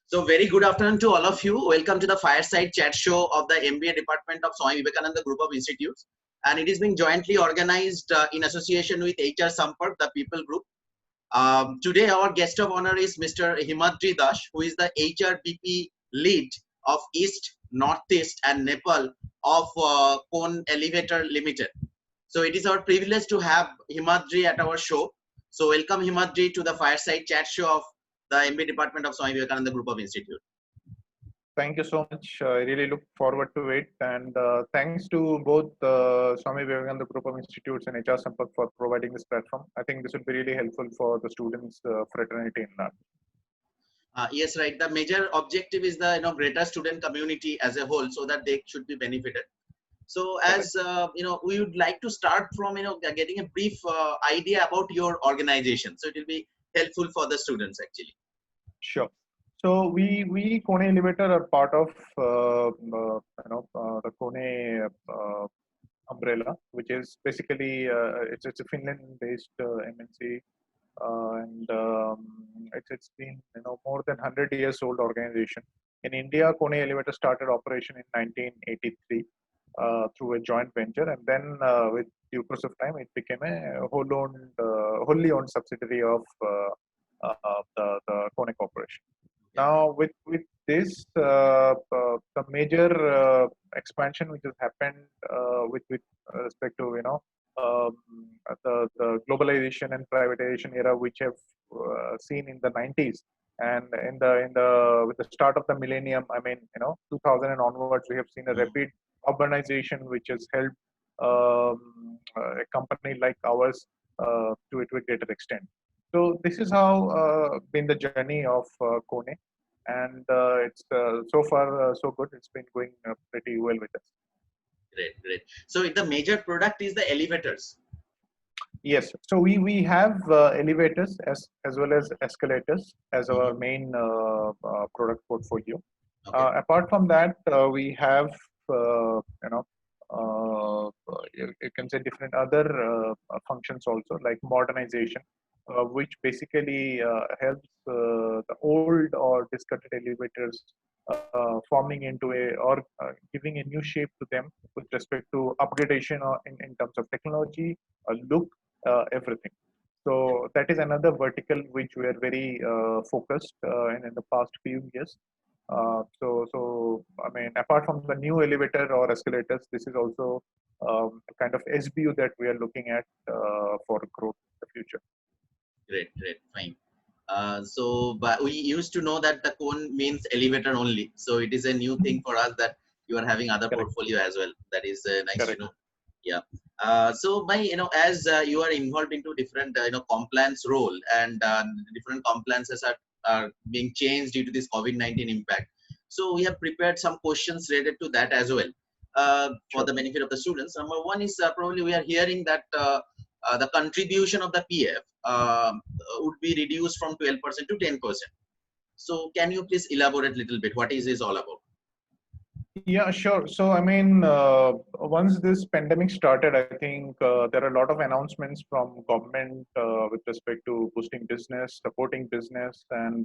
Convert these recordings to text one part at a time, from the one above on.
So very good afternoon to all of you. Welcome to the Fireside Chat Show of the MBA Department of Swami Vivekananda Group of Institutes. And it is being jointly organized in association with HR Sampark, the People Group. Today our guest of honor is Mr. Himadri, who is the HRBP lead of East, Northeast and Nepal of Kone Elevator Limited. So it is our privilege to have Himadri at our show. So welcome Himadri to the Fireside Chat Show of the MBA Department of Swami Vivekananda Group of Institute. Thank you so much. I really look forward to it. And thanks to both Swami Vivekananda Group of Institutes and HR Sampark for providing this platform. I think this will be really helpful for the students' fraternity in large. Yes, right. The major objective is the greater student community as a whole, so that they should be benefited. So, as we would like to start from getting a brief idea about your organization. So it will be helpful for the students actually. Sure. So we Kone Elevator are part of the Kone umbrella, which is basically it's a Finland-based MNC. And it's been more than 100 years old organization. In India, Kone Elevator started operation in 1983 through a joint venture, and then with due course of time, it became a wholly owned subsidiary of the Kone Corporation. Now, with this, the major expansion which has happened with respect to the globalization and privatization era, which have seen in the 90s, and with the start of the millennium, 2000 and onwards, we have seen a rapid urbanization, which has helped a company like ours to a greater extent. So this is how been the journey of Kone, and it's so far so good. It's been going pretty well with us. Great. So the major product is the elevators. Yes. So we have elevators as well as escalators as our main product portfolio. Okay. Apart from that, we have you can say different other functions also, like modernization, which basically helps the old or discarded elevators forming into giving a new shape to them with respect to upgradation or in terms of technology, look, everything. So that is another vertical which we are very focused in the past few years. Apart from the new elevator or escalators, this is also a kind of SBU that we are looking at for growth in the future. Great, fine. But we used to know that the Kone means elevator only. So it is a new thing for us that you are having other portfolio as well. That is nice to know. Yeah. So as you are involved into different compliance role, and different compliances are being changed due to this COVID-19 impact. So we have prepared some questions related to that as well for the benefit of the students. Number one is probably we are hearing that the contribution of the PF would be reduced from 12% to 10%. So can you please elaborate a little bit? What is this all about? Yeah, sure. So, once this pandemic started, I think there are a lot of announcements from government with respect to boosting business, supporting business, and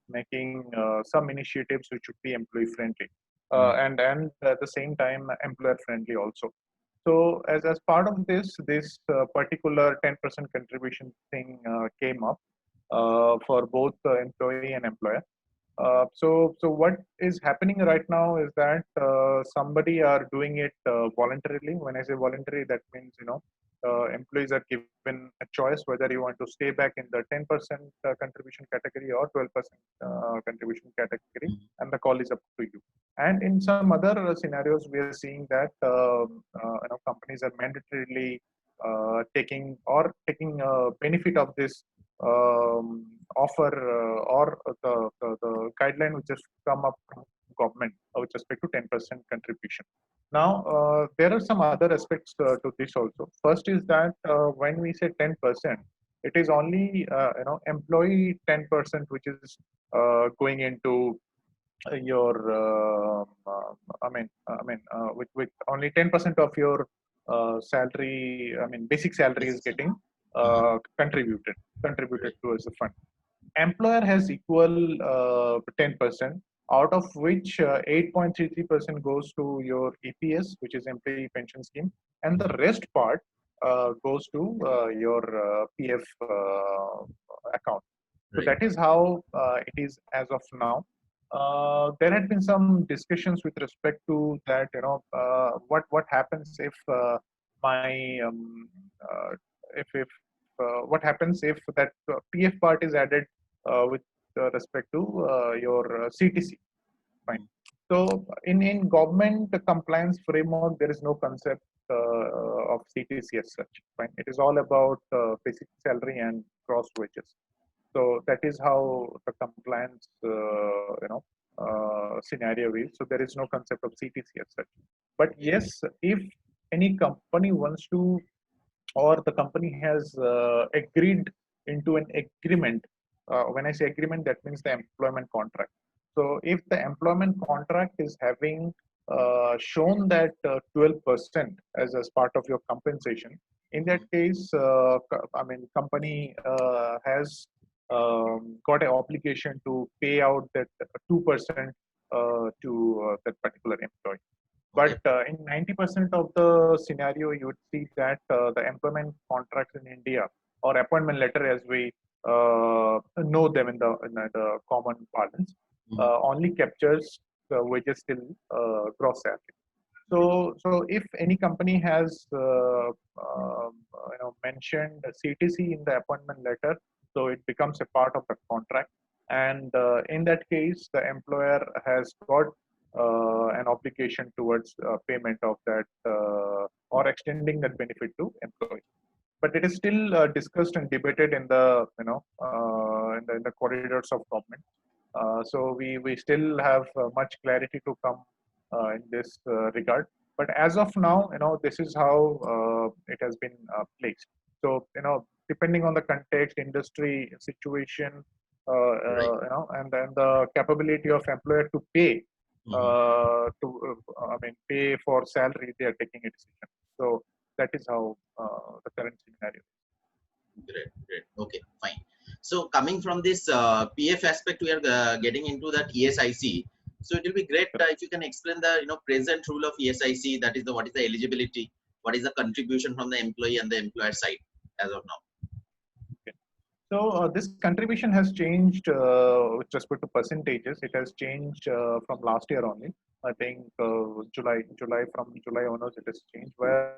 making some initiatives which should be employee friendly, and at the same time employer friendly also. So, as part of this particular 10% contribution thing came up for both employee and employer. So what is happening right now is that somebody are doing it voluntarily. When I say voluntary, that means employees are given a choice whether you want to stay back in the 10% contribution category or 12% contribution category, and the call is up to you. And in some other scenarios, we are seeing that companies are mandatorily taking benefit of this offer or the guideline which has come up from government with respect to 10% contribution. Now, there are some other aspects to this also. First is that when we say 10%, it is only employee 10% which is going into your with only 10% of your salary. Basic salary is getting contributed to as a fund. employer has equal 10%, out of which 8.33% goes to your EPS, which is Employee Pension Scheme, and the rest part goes to your PF account. So Right. that is how it is as of now. There had been some discussions with respect to that. What happens if my what happens if that PF part is added with respect to your CTC. Fine. So in government compliance framework, there is no concept of CTC as such. Fine. It is all about basic salary and gross wages. So that is how the compliance scenario is. So there is no concept of CTC as such. But yes, if any company wants to, or the company has agreed into an agreement. When I say agreement, that means the employment contract. So if the employment contract is having shown that 12% as part of your compensation, in that case, I mean, company has got an obligation to pay out that 2% to that particular employee. But Okay. in 90% of the scenario, you would see that the employment contracts in India, or appointment letter as we know them in the common parlance, only captures the wages till gross salary. So if any company has mentioned CTC in the appointment letter, so it becomes a part of the contract, and in that case, the employer has got an obligation towards payment of that or extending that benefit to employees. But it is still discussed and debated in the in the corridors of government. So we still have much clarity to come in this regard. But as of now, this is how it has been placed. So depending on the context, industry situation, Right. and then the capability of employer to pay Mm-hmm. I mean, pay for salary, they are taking a decision. So that is how the current scenario. Great, great. Okay, fine. So coming from this PF aspect, we are getting into that ESIC. So it will be great if you can explain the present rule of ESIC. That is the what is the eligibility, what is the contribution from the employee and the employer side as of now. Okay. So this contribution has changed with respect to percentages. It has changed from last year only. I think from July onwards it has changed. Wherein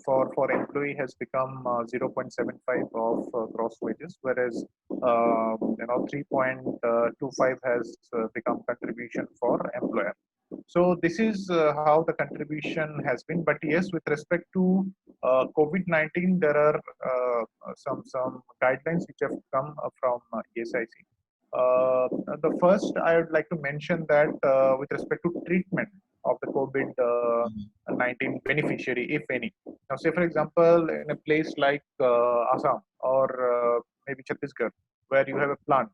for employee has become 0.75 of gross wages, whereas 3.25 has become contribution for employer. So this is how the contribution has been. But yes, with respect to COVID-19, there are some guidelines which have come from ESIC. The first, I would like to mention that with respect to treatment of the COVID-19 beneficiary, if any. Now, say for example, in a place like Assam or maybe Chhattisgarh, where you have a plant,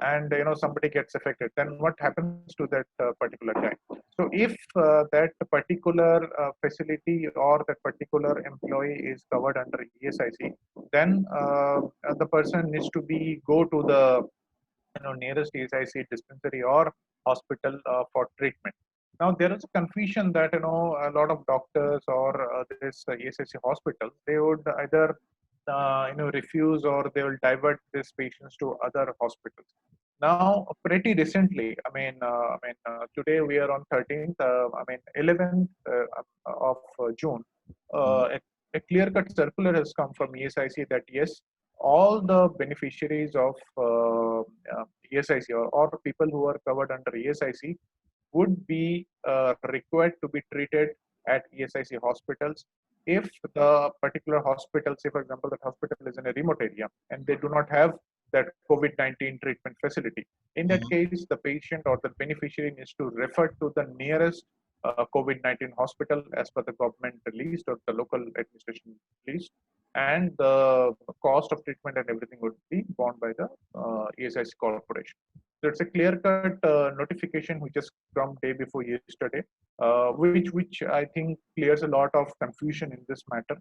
and somebody gets affected, then what happens to that particular guy? So if that particular facility or that particular employee is covered under ESIC, then the person needs to be go to the nearest ESIC dispensary or hospital for treatment. Now there is a confusion that a lot of doctors or this ESIC hospitals, they would either refuse, or they will divert these patients to other hospitals. Now, pretty recently, today we are on 13th. 11th of June, Mhm. a clear-cut circular has come from ESIC that yes, all the beneficiaries of ESIC, or people who are covered under ESIC would be required to be treated at ESIC hospitals if the particular hospital, say for example, that hospital is in a remote area and they do not have that COVID-19 treatment facility. In that Mhm. case, the patient or the beneficiary needs to refer to the nearest COVID-19 hospital as per the government list or the local administration list, and the cost of treatment and everything would be borne by the ESIC corporation. So it's a clear-cut notification which has come day before yesterday, which I think clears a lot of confusion in this matter,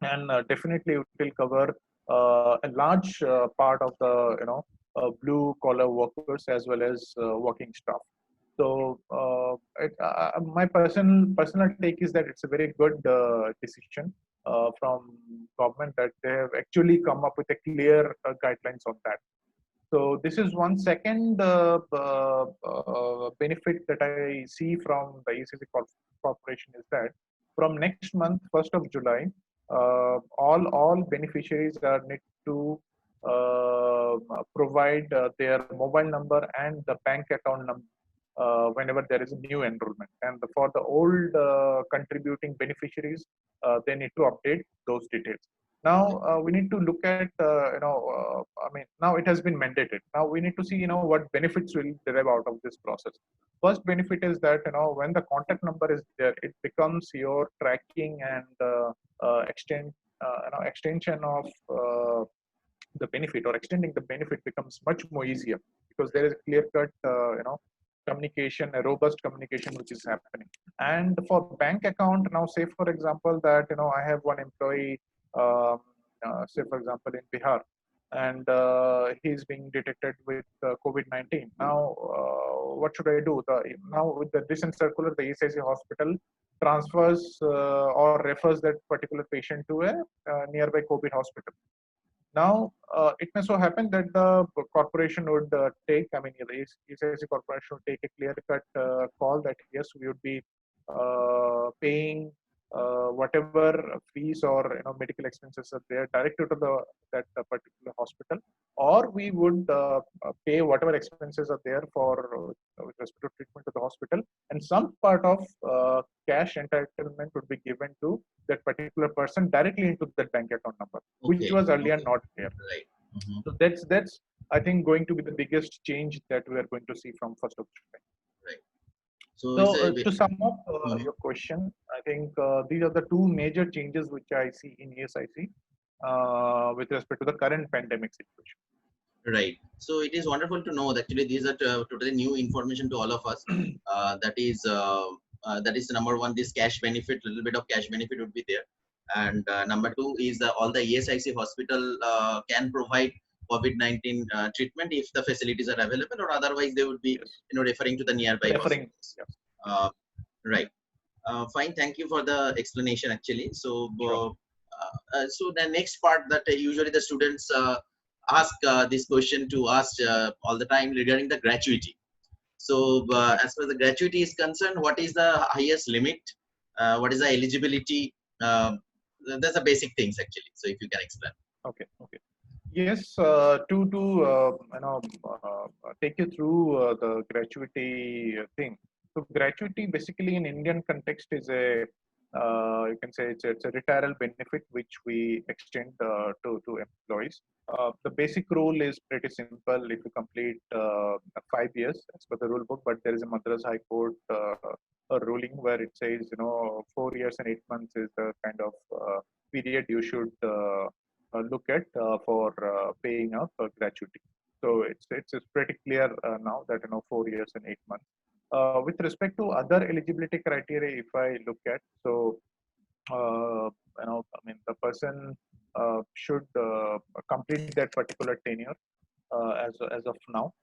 and definitely it will cover a large part of the blue collar workers as well as working staff. So my personal take is that it's a very good decision from government that they have actually come up with a clear guidelines on that. So this is one second benefit that I see from the ECC corporation is that from next month, 1st of July, all beneficiaries are need to provide their mobile number and the bank account number whenever there is a new enrollment. And for the old contributing beneficiaries, they need to update those details. Now we need to look at I mean, now it has been mandated. Now we need to see what benefits will derive out of this process. First benefit is that when the contact number is there, it becomes your tracking and extension of the benefit or extending the benefit becomes much more easier because there is a clear cut communication, a robust communication which is happening. And for bank account, now say for example that I have one employee, say for example in Bihar, and he's being detected with COVID-19. Now, what should I do? Now with the recent circular, the ESIC hospital transfers or refers that particular patient to a nearby COVID hospital. Now, it may so happen that the corporation would take, I mean, the ECIC corporation would take a clear-cut call that yes, we would be paying whatever fees or medical expenses are there directly to that particular hospital, or we would pay whatever expenses are there for with respect to treatment to the hospital, and some part of cash entitlement would be given to that particular person directly into that bank account number, which was earlier not there. Right. Mm-hmm. So that's I think going to be the biggest change that we are going to see from 1st of July. Right. So to sum up your question, I think these are the two major changes which I see in ESIC with respect to the current pandemic situation. Right. So it is wonderful to know that actually these are totally new information to all of us. That is number one, this cash benefit, little bit of cash benefit would be there. And number two is all the ESIC hospital can provide COVID-19 treatment if the facilities are available, or otherwise they would be referring to the nearby hospitals. Yes. Right. Fine. Thank you for the explanation actually. So, so the next part that usually the students ask this question to us all the time regarding the gratuity. So as far as the gratuity is concerned, what is the highest limit? What is the eligibility? That's the basic things actually. So if you can explain. Okay. Yes, to take you through the gratuity thing. So gratuity basically in Indian context is a you can say it's a retirement benefit which we extend to employees. The basic rule is pretty simple. If you complete 5 years as per the rule book, but there is a Madras High Court a ruling where it says 4 years and 8 months is the kind of period you should look at for paying up gratuity. So it's pretty clear now that 4 years and 8 months. With respect to other eligibility criteria, if I look at, so I mean the person should complete that particular tenure as of now.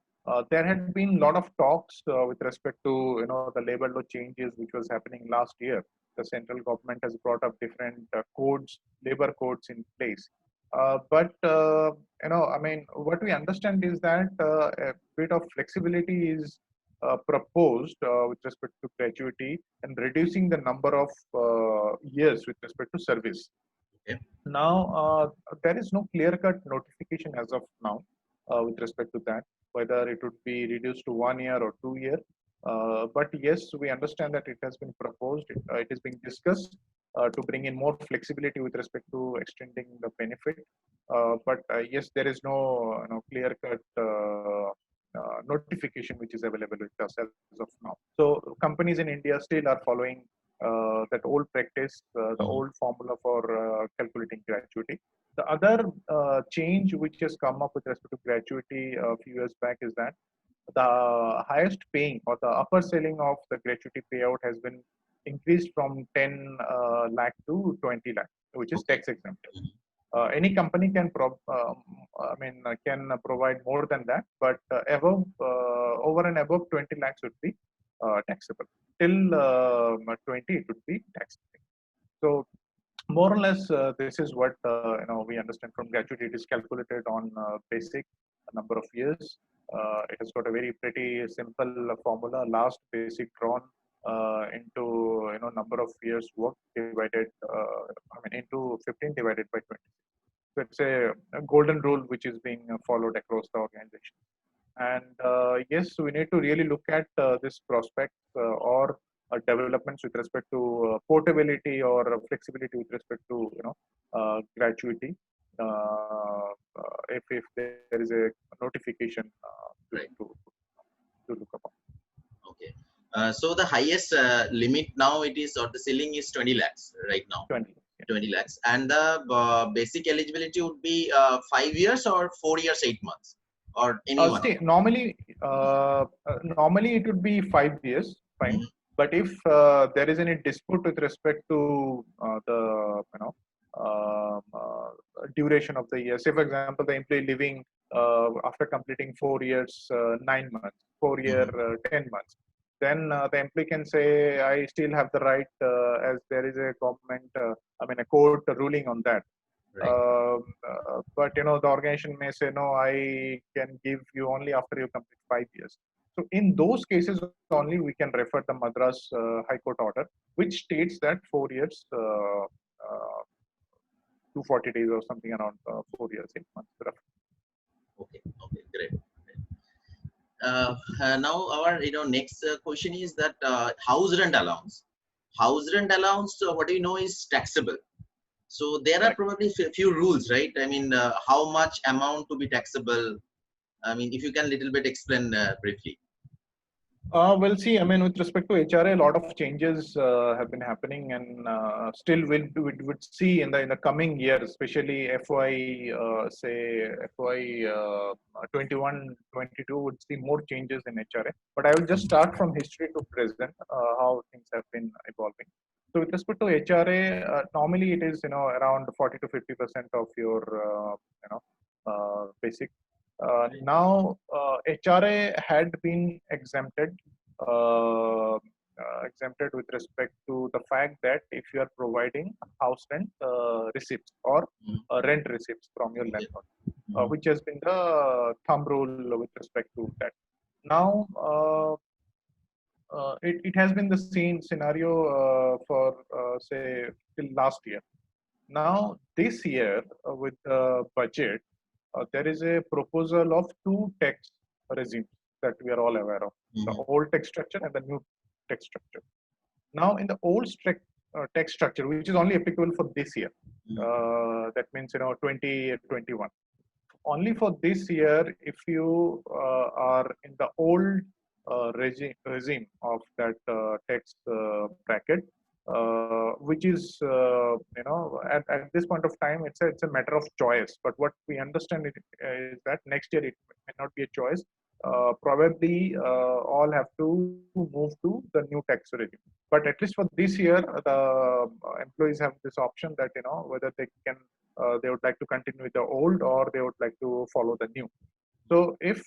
There had been a lot of talks with respect to the labor law changes which was happening last year. The central government has brought up different codes, labor codes in place. But I mean, what we understand is that a bit of flexibility is proposed with respect to gratuity and reducing the number of years with respect to service. Okay. Now, there is no clear-cut notification as of now with respect to that, whether it would be reduced to 1 year or 2 year. But yes, we understand that it has been proposed, it is being discussed to bring in more flexibility with respect to extending the benefit. But yes, there is no clear-cut notification which is available with us as of now. So companies in India still are following that old practice, the old formula for calculating gratuity. The other change which has come up with respect to gratuity a few years back is that the highest paying or the upper ceiling of the gratuity payout has been increased from 10 lakh to 20 lakh, which is tax exempted. Any company can can provide more than that, but above over and above 20 lakhs would be taxable. Till 20, it would be tax free. So more or less, this is what we understand from gratuity. It is calculated on basic number of years. It has got a very pretty simple formula. Last basic drawn into number of years work divided into 15 divided by 20. So it's a golden rule which is being followed across the organization. And yes, we need to really look at this prospect or developments with respect to portability or flexibility with respect to gratuity. If there is a notification Right. to look upon. Okay. So the highest limit now it is, or the ceiling is 20 lakhs right now. 20. 20 lakhs. And the basic eligibility would be 5 years or 4 years, 8 months, or anyone. Normally it would be 5 years, fine. Mm-hmm. But if there is any dispute with respect to the duration of the year, say for example, the employee living after completing 4 years, 9 months, 4 year, 10 months, then the employee can say, I still have the right, as there is a government, a court ruling on that. Right. But the organization may say, no, I can give you only after you complete 5 years. So in those cases only we can refer the Madras High Court order, which states that 4 years, 240 days or something around 4 years, 8 months. Okay. Okay. Great. Now our next question is that house rent allowance. House rent allowance, what do you know, is taxable. So there are probably a few rules, right? I mean, how much amount to be taxable? I mean, if you can little bit explain briefly. Well, see, with respect to HRA, a lot of changes have been happening, and still we would see in the coming year, especially FY 21-22, would see more changes in HRA. But I will just start from history to present, how things have been evolving. So with respect to HRA, normally it is around 40 to 50% of your basic. Now HRA had been exempted with respect to the fact that if you are providing house rent receipts or rent receipts from your landlord, which has been the thumb rule with respect to that. Now it has been the same scenario for say till last year. Now this year with the budget, there is a proposal of two tax regimes that we are all aware of: the old tax structure and the new tax structure. Now, in the old tax structure, which is only applicable for this year, that means 2021. Only for this year, if you are in the old regime of that tax bracket, which is at this point of time it's a matter of choice. But what we understand is that next year it may not be a choice. Probably all have to move to the new tax regime. But at least for this year, the employees have this option that whether they would like to continue with the old or they would like to follow the new. So if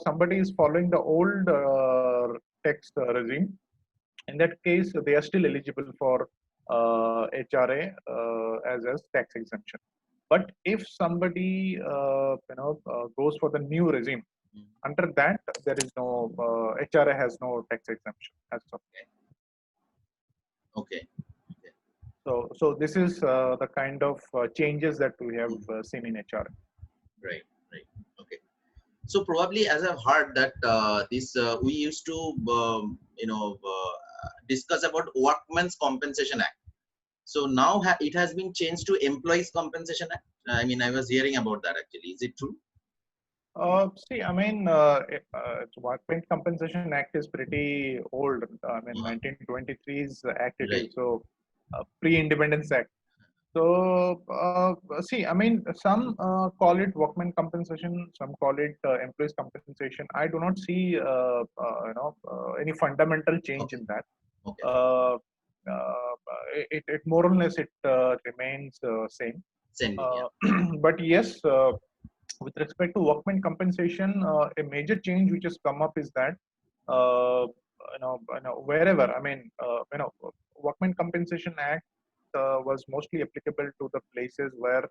somebody is following the old tax regime, in that case, they are still eligible for HRA as tax exemption. But if somebody goes for the new regime, under that there is no HRA has no tax exemption as of. Okay. So this is the kind of changes that we have seen in HRA. Right. Okay. So probably, as I've heard that this we used to discuss about Workmen's Compensation Act. So now it has been changed to Employees Compensation Act. I mean, I was hearing about that actually. Is it true? See, Workmen's Compensation Act is pretty old. 1923's Act it is. So pre-Independence Act. So see, some call it workman compensation, some call it employees compensation. I do not see any fundamental change in that. Okay. It more or less it remains same. Sending, yeah. But yes, with respect to workman compensation, a major change which has come up is that wherever, I mean, Workman Compensation Act was mostly applicable to the places where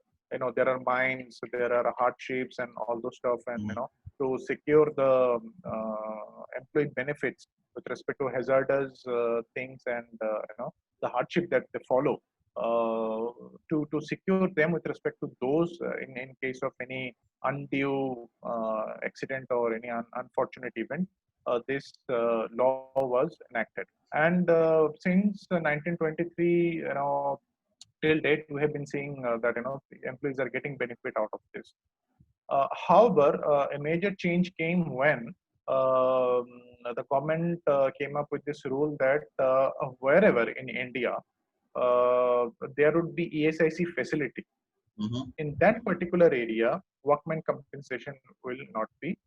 there are mines, there are hardships, and all those stuff, and to secure the employee benefits with respect to hazardous things and the hardship that they follow. To secure them with respect to those in case of any undue accident or any unfortunate event, this law was enacted. And since 1923, till date, we have been seeing that the employees are getting benefit out of this. However, a major change came when um, the government came up with this rule that wherever in India there would be ESIC facility. In that particular area, workman compensation will not be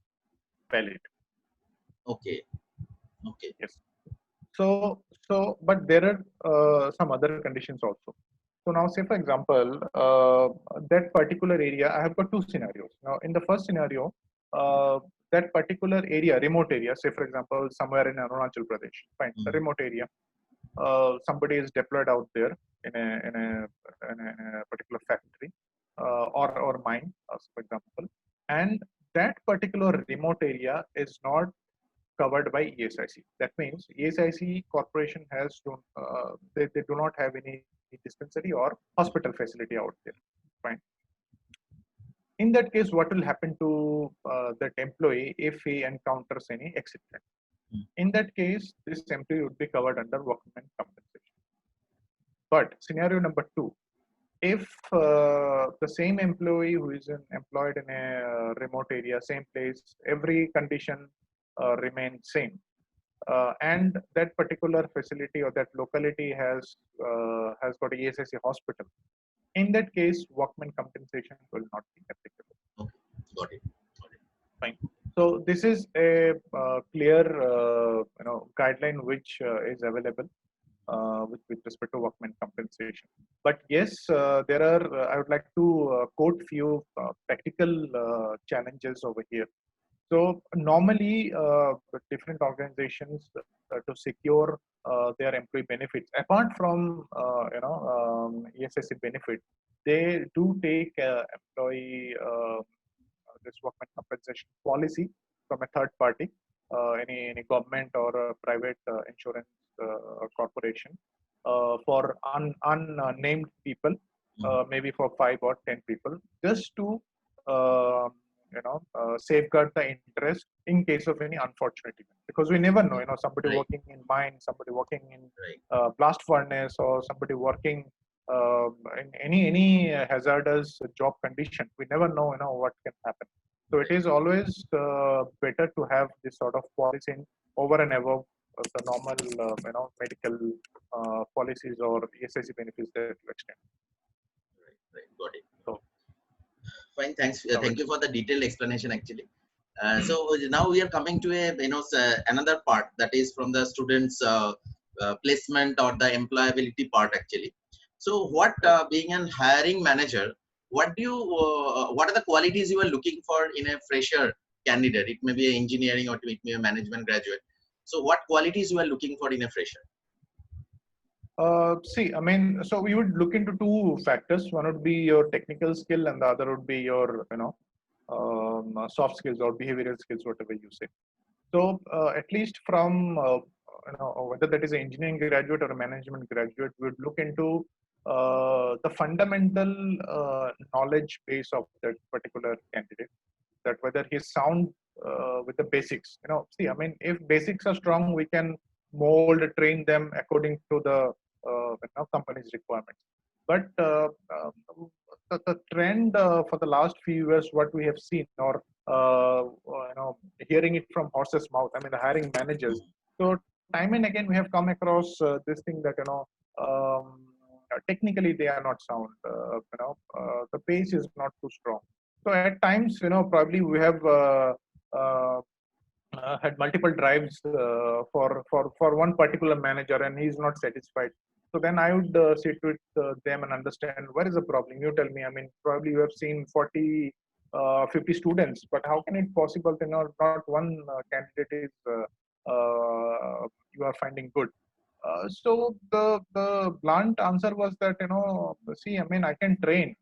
valid. Okay. Okay. Yes. But there are some other conditions also. So now, say for example, that particular area, I have got two scenarios. Now, in the first scenario, that particular area, remote area, say for example, somewhere in Arunachal Pradesh, fine, a remote area, somebody is deployed out there in a particular factory or mine, for example, and that particular remote area is not covered by ESIC. That means ESIC corporation has they do not have any dispensary or hospital facility out there. Fine. In that case, what will happen to that employee if he encounters any accident? In that case, this employee would be covered under workman compensation. But scenario number two, if the same employee who is employed in a remote area, same place, every condition remains same, and that particular facility or that locality has got a ESIC hospital, in that case, workman compensation will not be applicable. Okay, got it. Got it. Fine. So this is a clear guideline which is available with respect to workman compensation. But yes, there are. I would like to quote few practical challenges over here. So normally, different organizations to secure their employee benefits, apart from ESSC benefit, they do take employee this workman compensation policy from a third party, any government or a private insurance corporation for unnamed people, maybe for 5 or 10 people, just to safeguard the interest in case of any unfortunate event, because we never know, somebody working in mine, somebody working in blast furnace, or somebody working in any hazardous job condition. We never know, what can happen. So it is always better to have this sort of policy over and above the normal, medical policies or ESIC benefits that you extend. Right, got it. So, fine, thanks. Thank you for the detailed explanation. Actually, so now we are coming to a another part, that is from the students' placement or the employability part. Actually, so what being an hiring manager, what are the qualities you are looking for in a fresher candidate? It may be an engineering or it may be a management graduate. So what qualities you are looking for in a fresher? See, I mean, so we would look into two factors. One would be your technical skill, and the other would be your, soft skills or behavioral skills, whatever you say. So, at least from, whether that is an engineering graduate or a management graduate, we would look into the fundamental knowledge base of that particular candidate. That whether he's sound with the basics. See, I mean, if basics are strong, we can mold, train them according to the company's requirements. But the trend for the last few years, what we have seen, or hearing it from horse's mouth, I mean, the hiring managers. So time and again, we have come across this thing that technically they are not sound. The base is not too strong. So at times, probably we have had multiple drives for one particular manager, and he's not satisfied. So then I would sit with them and understand where is the problem. You tell me. I mean, probably you have seen 40, 50 students, but how can it possible that not one candidate is you are finding good? So the blunt answer was that, see, I mean, I can train.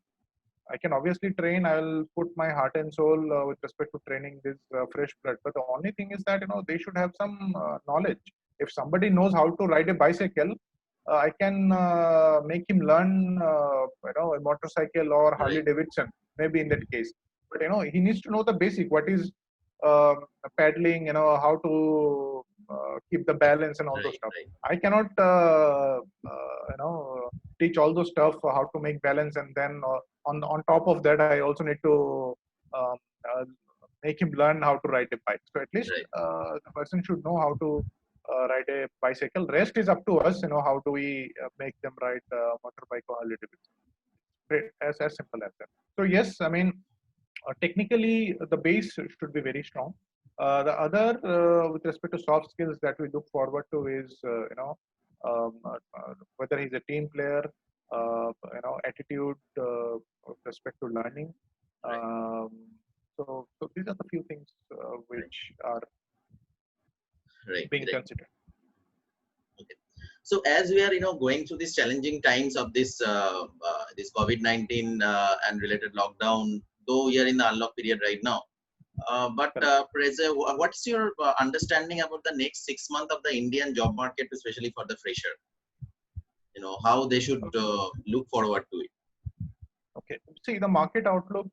I can obviously train. I will put my heart and soul with respect to training this fresh blood. But the only thing is that they should have some knowledge. If somebody knows how to ride a bicycle, I can make him learn, a motorcycle or Harley Right. Davidson. Maybe in that case, but he needs to know the basic. What is uh, paddling? How to keep the balance and all those Right. stuff. Right. I cannot, teach all those stuff how to make balance, and then on top of that I also need to um, uh, make him learn how to ride a bike. So at least Right. the person should know how to ride a bicycle. Rest is up to us. How do we make them ride motorbike or a little bit. As simple as that. So yes, I mean, technically the base should be very strong. The other, with respect to soft skills that we look forward to is, whether he's a team player, attitude with respect to learning. Right. Um, so these are the few things Right. which are Right. being Right. considered. Okay. So as we are, going through these challenging times of this COVID-19 and related lockdown, though we are in the unlock period right now. But Correct. what's your understanding about the next 6 months of the Indian job market, especially for the fresher? How they should look forward to it. Okay. See, the market outlook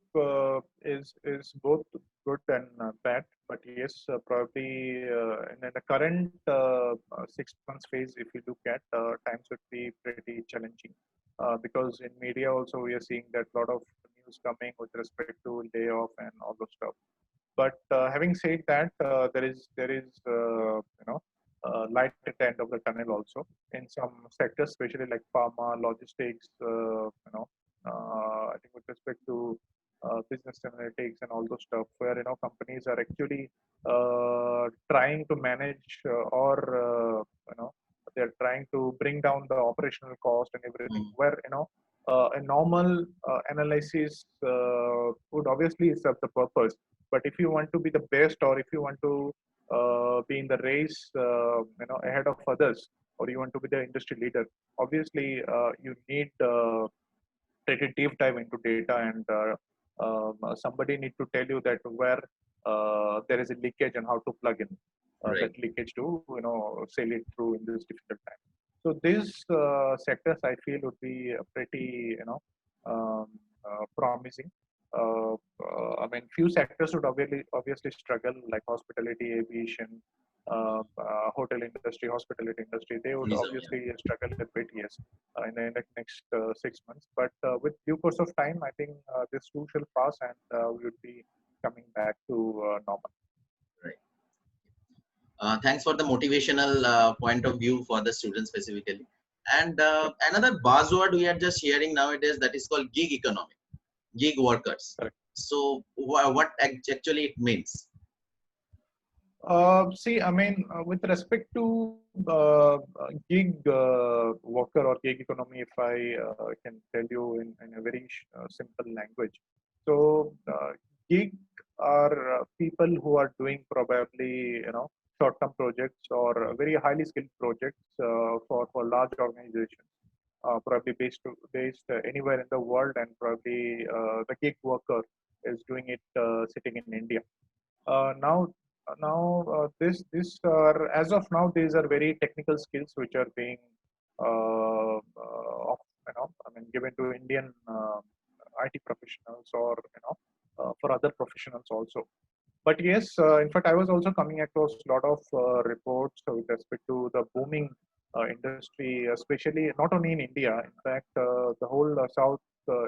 is both good and bad. But yes, probably in the current 6 months phase, if you look at, times would be pretty challenging, because in media also we are seeing that a lot of news coming with respect to layoff and all those stuff. But having said that, there is light at the end of the tunnel also in some sectors, especially like pharma, logistics. I think with respect to business analytics and all those stuff, where companies are actually trying to manage, or they're trying to bring down the operational cost and everything. Mm. Where a normal analysis would obviously serve the purpose, but if you want to be the best, or if you want to be in the race, ahead of others, or you want to be the industry leader, obviously you need take a deep dive into data, and somebody need to tell you that where there is a leakage and how to plug in that Right. leakage to sail it through in this difficult time. So these sectors I feel would be pretty um, promising. I mean, few sectors would obviously struggle, like hospitality, aviation, hotel industry, hospitality industry. They would Tourism, yeah. obviously struggle a bit, yes, in the next 6 months. But with due course of time, I think this too shall pass, and we would be coming back to normal. Right. Thanks for the motivational point of view for the students specifically. And Sure. another buzzword we are just hearing nowadays, that is called gig economy, gig workers. Correct. So what actually it means? See, I mean, with respect to gig worker or gig economy, if I can tell you in a very simple language. So, gig are people who are doing probably, short-term projects or very highly skilled projects for large organizations, probably based anywhere in the world, and probably the gig worker is doing it sitting in India. Now, this are, as of now, these are very technical skills which are being I mean, given to Indian IT professionals, or for other professionals also. But yes, in fact, I was also coming across a lot of reports with respect to the booming industry, especially not only in India. In fact, the whole South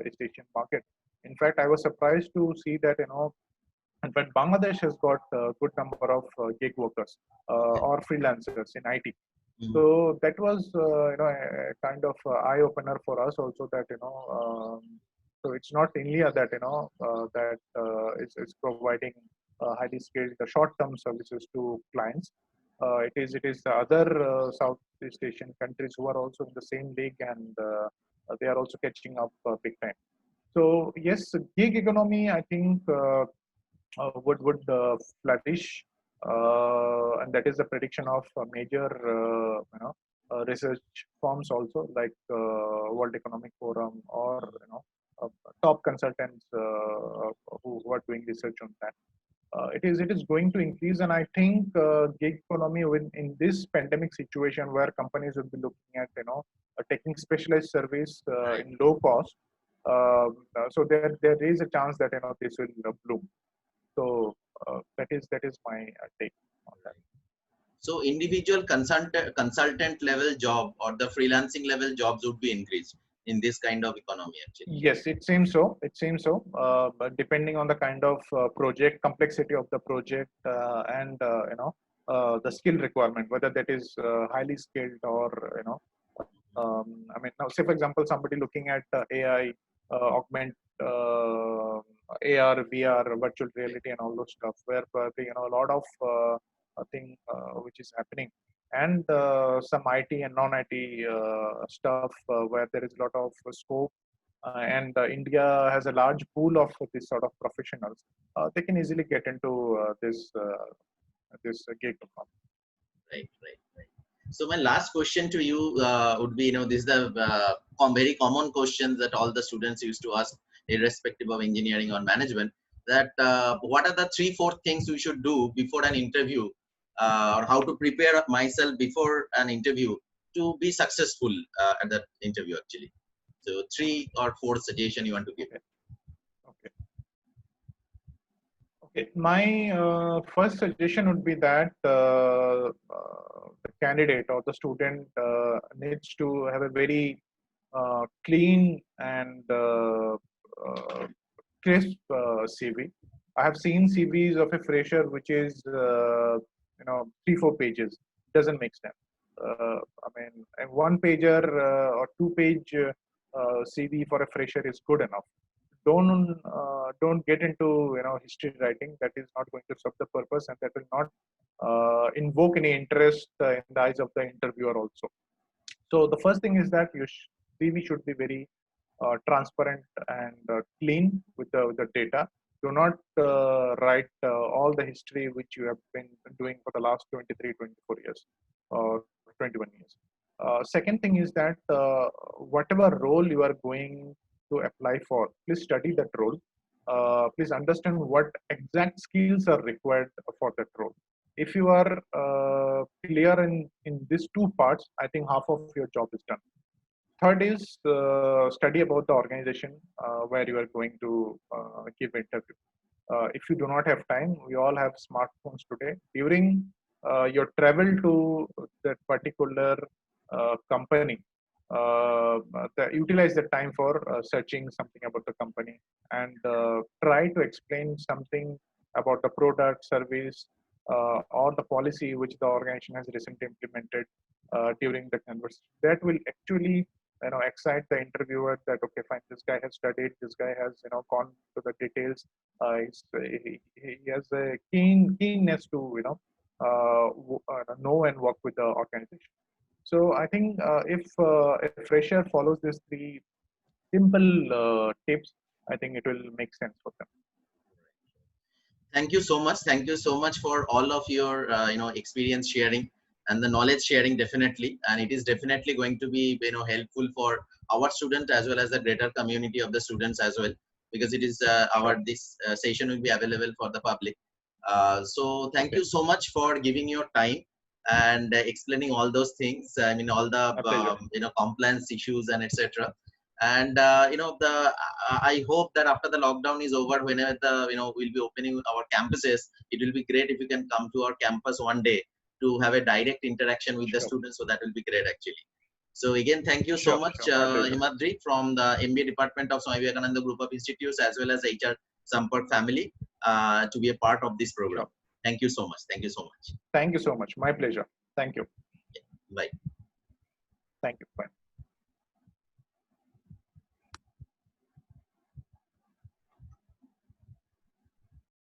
East Asian market. In fact, I was surprised to see that in fact, Bangladesh has got a good number of gig workers Okay. or freelancers in IT. Mhm. So that was, a kind of eye opener for us also, that so it's not India that is providing highly skilled short term services to clients. It is the other Southeast Asian countries who are also in the same league, and they are also catching up big time. So yes, gig economy, I think, would flourish, and that is the prediction of major research firms also, like World Economic Forum, or uh, top consultants who are doing research on that. It is going to increase, and I think gig economy in this pandemic situation, where companies will be looking at taking specialized service Right. in low cost. So there is a chance that this will bloom. So that is my take on that. So individual consultant level job or the freelancing level jobs would be increased in this kind of economy actually. Yes, it seems so. It seems so. But depending on the kind of project, complexity of the project, and the skill requirement, whether that is highly skilled, or I mean, now say for example, somebody looking at AI, augment, AR, VR, virtual reality, and all those stuff, where probably a lot of thing which is happening, and some IT and non-IT stuff where there is a lot of scope, and India has a large pool of this sort of professionals. They can easily get into this gig economy. Right. So my last question to you would be, this is the very common question that all the students used to ask, irrespective of engineering or management, that what are the 3-4 things we should do before an interview, or how to prepare myself before an interview to be successful at that interview actually. So 3 or 4 suggestions you want to give. Okay. Okay. My first suggestion would be that the candidate or the student needs to have a very clean and crisp CV. I have seen CVs of a fresher which is 3-4 pages. Doesn't make sense. I mean, a one pager or 2 page CV for a fresher is good enough. Don't get into history writing. That is not going to serve the purpose, and that will not invoke any interest in the eyes of the interviewer also. So the first thing is that your CV should be very transparent and clean with the data. Do not write all the history which you have been doing for the last 23, 24 years or 21 years. Second thing is that whatever role you are going to apply for, please study that role. Please understand what exact skills are required for that role. If you are clear in these two parts, I think half of your job is done. Third is study about the organization where you are going to give interview. If you do not have time, we all have smartphones today. During your travel to that particular company, utilize the time for searching something about the company, and try to explain something about the product, service, or the policy which the organization has recently implemented during the conversation. That will actually excite the interviewer that, okay, fine, this guy has studied, this guy has gone to the details, he has a keenness to know and work with the organization. So I think if a fresher follows these 3 simple tips, I think it will make sense for them. Thank you so much. Thank you so much for all of your experience sharing and the knowledge sharing, definitely. And it is definitely going to be helpful for our students as well as the greater community of the students as well, because it is this session will be available for the public. So thank you so much for giving your time and explaining all those things. I mean, all the compliance issues and etc. And I hope that after the lockdown is over, whenever we'll be opening our campuses, it will be great if you can come to our campus one day to have a direct interaction with the students. So that will be great actually. So again, thank you so much, Himadri, from the MBA department of Swami Vivekananda Group of Institutes, as well as HR Sampark family, to be a part of this program. Thank you so much. Thank you so much. Thank you so much. My pleasure. Thank you. Bye. Thank you. Bye.